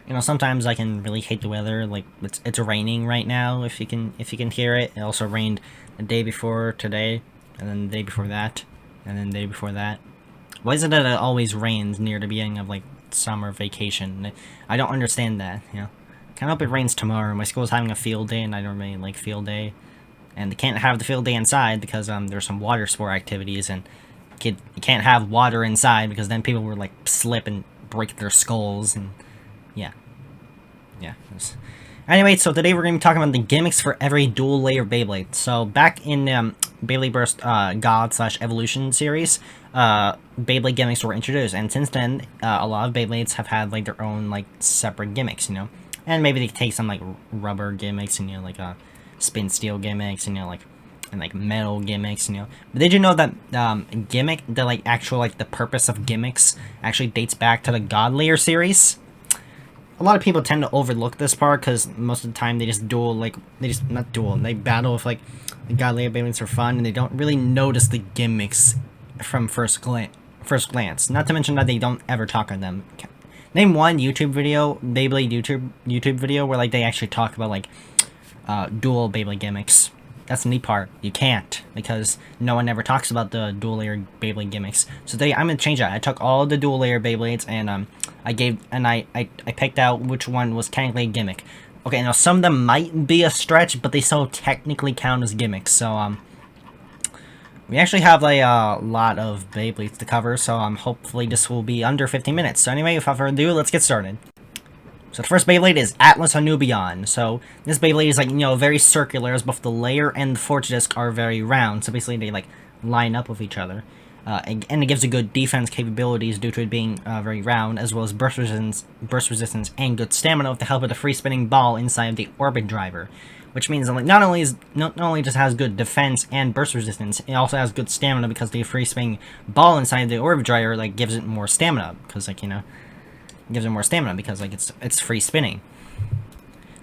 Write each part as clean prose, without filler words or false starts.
You know, sometimes I can really hate the weather. Like it's raining right now. If you can hear it. It also rained the day before today, and then the day before that, and then the day before that. Why is it that it always rains near the beginning of like summer vacation? I don't understand that. You know, can't hope it rains tomorrow. My school's having a field day, and I don't really like field day. And they can't have the field day inside because there's some water sport activities, and you can't have water inside because then people will like slip and break their skulls, and yeah. Anyway, so today we're going to be talking about the gimmicks for every dual layer Beyblade. So back in Beyblade Burst God/Evolution series, Beyblade gimmicks were introduced, and since then, a lot of Beyblades have had like their own like separate gimmicks, you know, and maybe they take some like rubber gimmicks and spin steel gimmicks and and like metal gimmicks, you know. But did you know that the purpose of gimmicks actually dates back to the God Layer series? A lot of people tend to overlook this part because most of the time they just they battle with like the God Layer Beyblades for fun, and they don't really notice the gimmicks from first glance. Not to mention that they don't ever talk on them. Name one YouTube video, Beyblade YouTube video where like they actually talk about like dual Beyblade gimmicks. That's the neat part. You can't, because no one ever talks about the dual layer Beyblade gimmicks. So today I'm gonna change that. I took all of the dual layer Beyblades and I picked out which one was technically a gimmick. Okay, now some of them might be a stretch, but they still technically count as gimmicks. So we actually have like a lot of Beyblades to cover. So hopefully this will be under 15 minutes. So anyway, without further ado, let's get started. So the first Beyblade is Atlas Anubian. So this Beyblade is like, you know, very circular, as both the layer and the forge disc are very round. So basically they like line up with each other. And it gives a good defense capabilities due to it being very round, as well as burst resistance and good stamina with the help of the free spinning ball inside of the orbit driver. Which means that like not only just has good defense and burst resistance, it also has good stamina because the free spinning ball inside the orbit driver like gives it more stamina, because like, you know, gives it more stamina because like it's free spinning.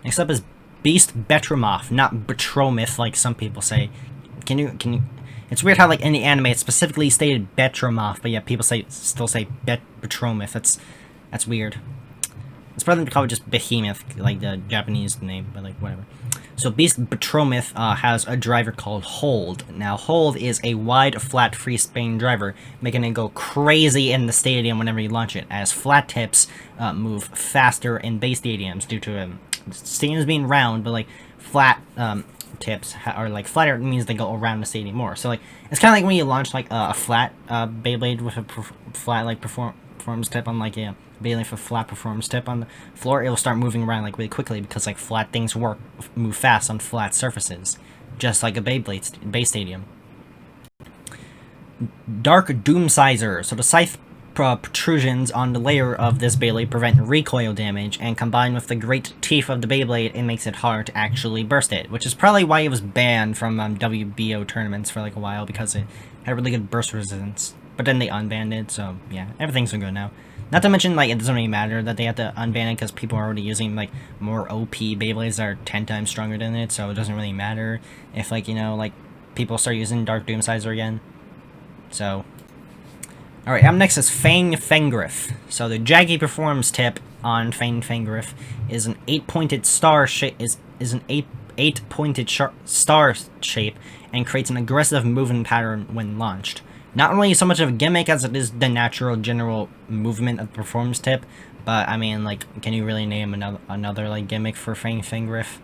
Next up is Beast Betraymoth, not Betraymoth like some people say. Can you? It's weird how like in the anime it's specifically stated Betraymoth, but yeah, people still say Betraymoth. That's weird. It's probably called just Behemoth, like the Japanese name, but like whatever. So Beast Betraymoth has a driver called Hold. Now Hold is a wide, flat, free spinning driver, making it go crazy in the stadium whenever you launch it, as flat tips move faster in base stadiums due to stadiums being round, but like flat tips are like flatter means they go around the stadium more. So like it's kind of like when you launch like a flat Beyblade with a flat like performance tip on like a Beyblade with a flat performance tip on the floor, it will start moving around like really quickly because like flat things move fast on flat surfaces, just like a Beyblade base stadium. Dark Doomsizer. So the scythe protrusions on the layer of this Beyblade prevent recoil damage, and combined with the great teeth of the Beyblade, it makes it hard to actually burst it, which is probably why it was banned from WBO tournaments for like a while, because it had really good burst resistance. But then they unbanned it, so yeah, everything's good now. Not to mention, like, it doesn't really matter that they have to unban it because people are already using, like, more OP Beyblades that are 10 times stronger than it, so it doesn't really matter if, like, you know, like, people start using Dark Doomsizer again. So, alright, up next is Fang Fengriff. So the jaggy performance tip on Fang Fengriff is an 8-pointed star shape, star shape, and creates an aggressive movement pattern when launched. Not really so much of a gimmick as it is the natural general movement of the performance tip, but I mean, like, can you really name another like gimmick for Fang Fengriff?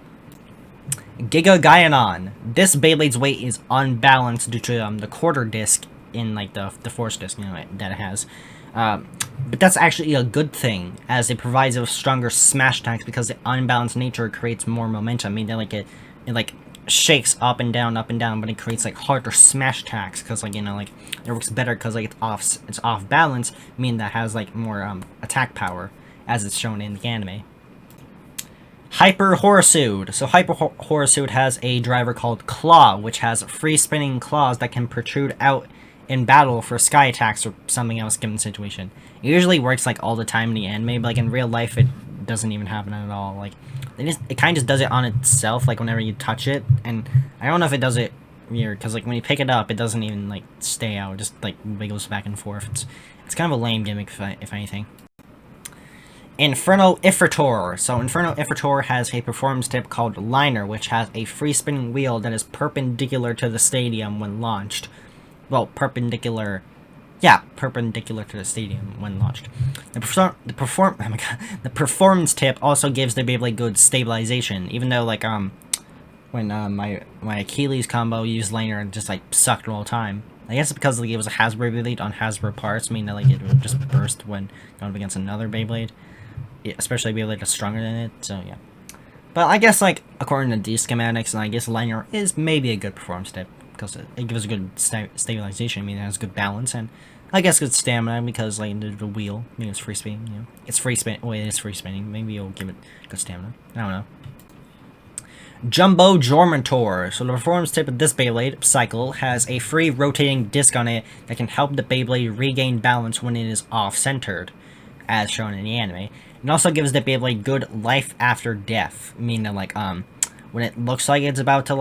Giga Gaianon. This Beyblade's weight is unbalanced due to the quarter disc in like the force disc, you know, that it has. But that's actually a good thing, as it provides it with stronger smash attacks because the unbalanced nature creates more momentum. I mean, it like shakes up and down, but it creates like harder smash attacks because, like, you know, like it works better because like it's off balance, meaning that has like more attack power, as it's shown in the anime. Hyper Horsude. So Hyper Horsude has a driver called Claw, which has free spinning claws that can protrude out in battle for sky attacks or something else given the situation. It usually works like all the time in the anime, but like in real life it doesn't even happen at all. Like it kind of just does it on itself, like whenever you touch it, and I don't know if it does it weird, because like when you pick it up it doesn't even like stay out, it just like wiggles back and forth. It's kind of a lame gimmick if anything. Inferno Infertor. So Inferno Infertor has a performance tip called Liner, which has a free spinning wheel that is perpendicular to the stadium when launched. Well, perpendicular to the stadium when launched. The performance tip also gives the Beyblade good stabilization, even though like when my Achilles combo used Liner and just like sucked the whole time. I guess it's because like, it was a Hasbro Beyblade on Hasbro parts, meaning that like it would just burst when going up against another Beyblade. Yeah, especially Beyblade that's stronger than it, so yeah. But I guess like according to these schematics, and I guess Liner is maybe a good performance tip because it gives a good stabilization. I mean, it has good balance and I guess good stamina because like the wheel, I mean, it's free spinning. You know, it's free spin. Wait, it is free spinning. Maybe it'll give it good stamina. I don't know. Jumbo Jormentor. So the performance tip of this Beyblade cycle has a free rotating disc on it that can help the Beyblade regain balance when it is off-centered, as shown in the anime. It also gives the Beyblade good life after death, meaning like when it looks like it's about to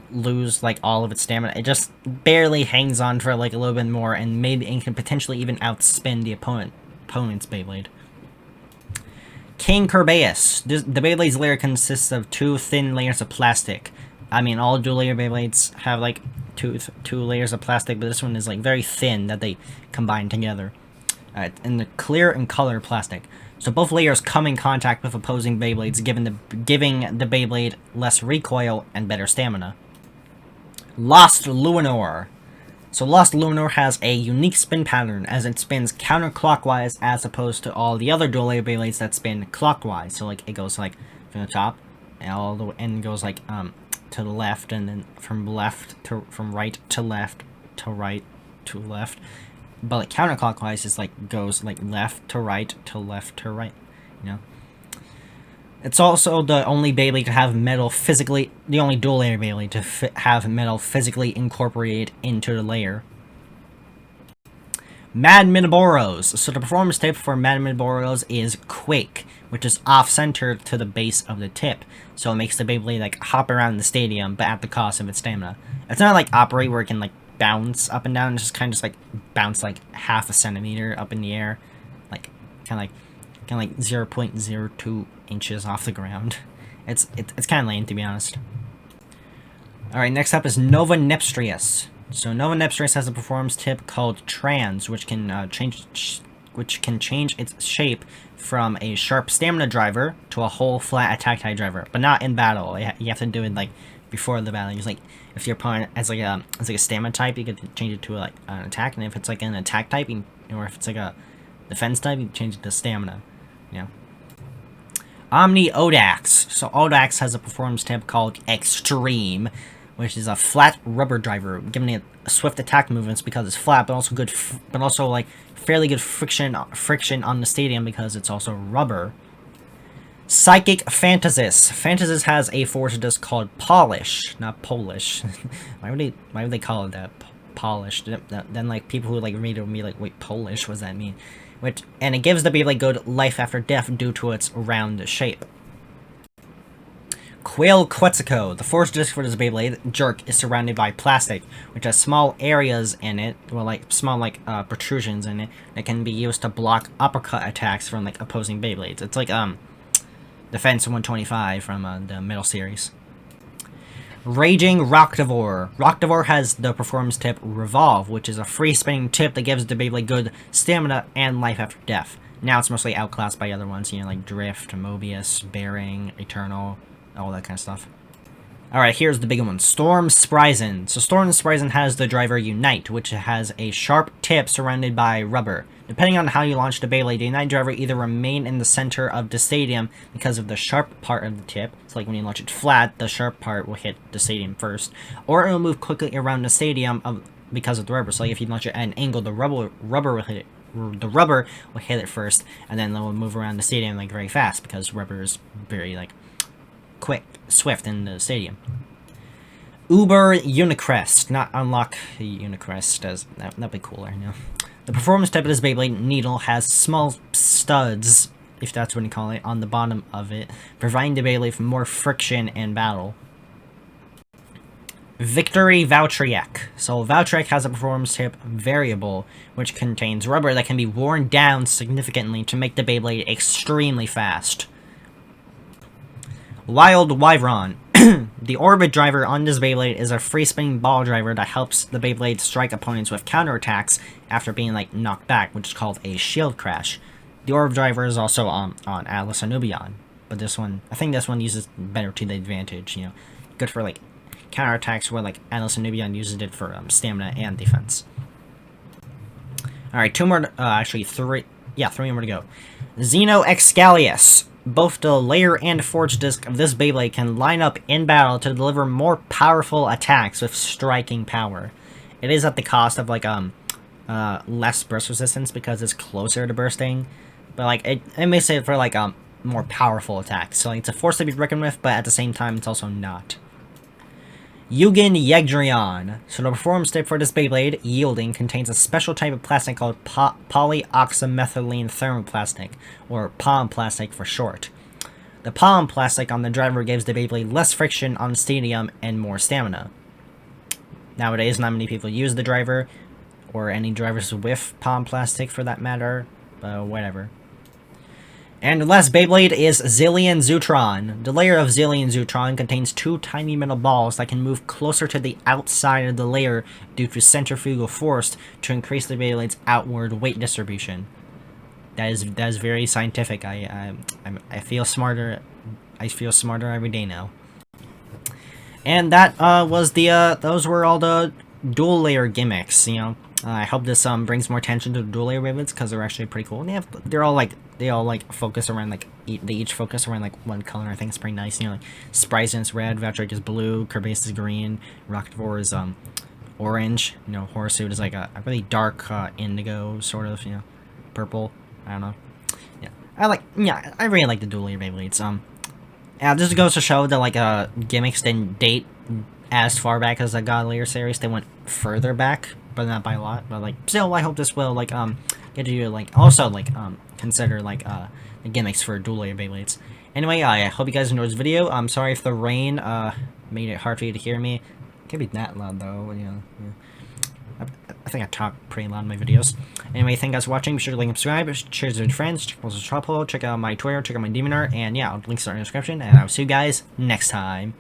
lose like all of its stamina, it just barely hangs on for like a little bit more, and maybe it can potentially even outspin the opponent's Beyblade. King Kerbeus. The Beyblade's layer consists of two thin layers of plastic. I mean, all dual-layer Beyblades have like two layers of plastic, but this one is like very thin that they combine together. And the clear and color plastic. So both layers come in contact with opposing Beyblades, giving the Beyblade less recoil and better stamina. Lost Luinor. So Lost Luinor has a unique spin pattern as it spins counterclockwise as opposed to all the other dual-layer Beyblades that spin clockwise. So like it goes like from the top and goes like to the left, and then from right to left to right to left. But like counterclockwise is like goes like left to right to left to right, you know. It's also the only Beyblade to have metal physically, the only dual layer Beyblade to have metal physically incorporated into the layer. Mad Minoboros. So the performance tip for Mad Minoboros is Quake, which is off-centered to the base of the tip. So it makes the Beyblade like hop around the stadium, but at the cost of its stamina. It's not like Operate where it can like bounce up and down. It's just kind of just like bounce like half a centimeter up in the air, like kind of like 0.02 inches off the ground. It's kind of lame, to be honest. Alright, next up is Nova Neptrius. So Nova Neptrius has a performance tip called Trans, which can change its shape from a sharp stamina driver to a whole flat attack type driver, but not in battle. You have to do it like before the battle. It's like if your opponent has like a stamina type, you get to change it to like an attack, and if it's like an attack type, or if it's like a defense type, you can change it to stamina. Yeah. Omni Odax. So Odax has a performance tip called Extreme, which is a flat rubber driver, giving it swift attack movements because it's flat, but also like fairly good friction on the stadium because it's also rubber. Psychic Phantasis. Phantasis has a force disc called Polish, not Polish. why would they call it that? Polish. Then like people who like read it would be like, wait, Polish? What does that mean? And it gives the Beyblade good life after death due to its round shape. Quail Quetzalcoatl. The force disc for this Beyblade, Jerk, is surrounded by plastic, which has small areas in it, well, like small protrusions in it, that can be used to block uppercut attacks from like opposing Beyblades. It's like Defense 125 from the Metal series. Raging Rockdevore. Rockdevore has the performance tip Revolve, which is a free spinning tip that gives the Beyblade good stamina and life after death. Now it's mostly outclassed by other ones, you know, like Drift, Mobius, Bearing, Eternal, all that kind of stuff. Alright, here's the big one. Storm Spryzen. So Storm Spryzen has the driver Unite, which has a sharp tip surrounded by rubber. Depending on how you launch the Beyblade, the Unite driver either remain in the center of the stadium because of the sharp part of the tip. So like when you launch it flat, the sharp part will hit the stadium first. Or it will move quickly around the stadium because of the rubber. So like if you launch it at an angle, the rubber will hit it. The rubber will hit it first, and then it will move around the stadium like very fast because rubber is very like quick, swift in the stadium. Uber Unicrest, not unlock Unicrest, as that'd be cooler, you know. The performance type of this Beyblade needle has small studs, if that's what you call it, on the bottom of it, providing the Beyblade for more friction in battle. Victory Valtryek. So Valtryek has a performance tip variable, which contains rubber that can be worn down significantly to make the Beyblade extremely fast. Wild Wyvern. The orbit driver on this Beyblade is a free-spinning ball driver that helps the Beyblade strike opponents with counterattacks after being, like, knocked back, which is called a shield crash. The orb driver is also on Atlas Anubian, but this one, I think this one uses better to the advantage, you know. Good for, like, counterattacks where, like, Atlas Anubian uses it for stamina and defense. Alright, two more, actually three more to go. Xeno Excalius. Both the layer and forge disc of this Beyblade can line up in battle to deliver more powerful attacks with striking power. It is at the cost of, like, less burst resistance because it's closer to bursting. But, like, it makes it for, like, more powerful attacks. So, like, it's a force to be reckoned with, but at the same time, it's also not. Yugen Yegdrion. So the performance tip for this Beyblade, Yielding, contains a special type of plastic called polyoxymethylene thermoplastic, or POM plastic for short. The POM plastic on the driver gives the Beyblade less friction on stadium and more stamina. Nowadays, not many people use the driver, or any drivers with POM plastic for that matter, but whatever. And the last Beyblade is Zillion Zutron. The layer of Zillion Zutron contains two tiny metal balls that can move closer to the outside of the layer due to centrifugal force to increase the Beyblade's outward weight distribution. That is very scientific. I feel smarter. I feel smarter every day now. And that was the those were all the dual layer gimmicks. You know, I hope this brings more attention to the dual layer Beyblades because they're actually pretty cool. And they're all like focus around like they each focus around like one color. I think it's pretty nice. You know, like Spryzen's red, Valtryek is blue, Kerbase is green, Devore is orange. You know, Horsuit is like a really dark indigo sort of, you know, purple. I don't know. Yeah, I really like the dual layer Beyblades. Yeah, this goes to show that like gimmicks didn't date as far back as the God Layer series. They went further back, but not by a lot. But like still, I hope this will like get you to like also like consider like the gimmicks for dual layer Beyblades. Anyway, I hope you guys enjoyed this video. I'm sorry if the rain made it hard for you to hear me. It can't be that loud though, you know. Yeah. I think I talk pretty loud in my videos. Anyway, thank you guys for watching. Be sure to like and subscribe, share this with your friends, check out my shop hole, check out my Twitter, check out my DemonArt, and yeah, links are in the description, and I'll see you guys next time.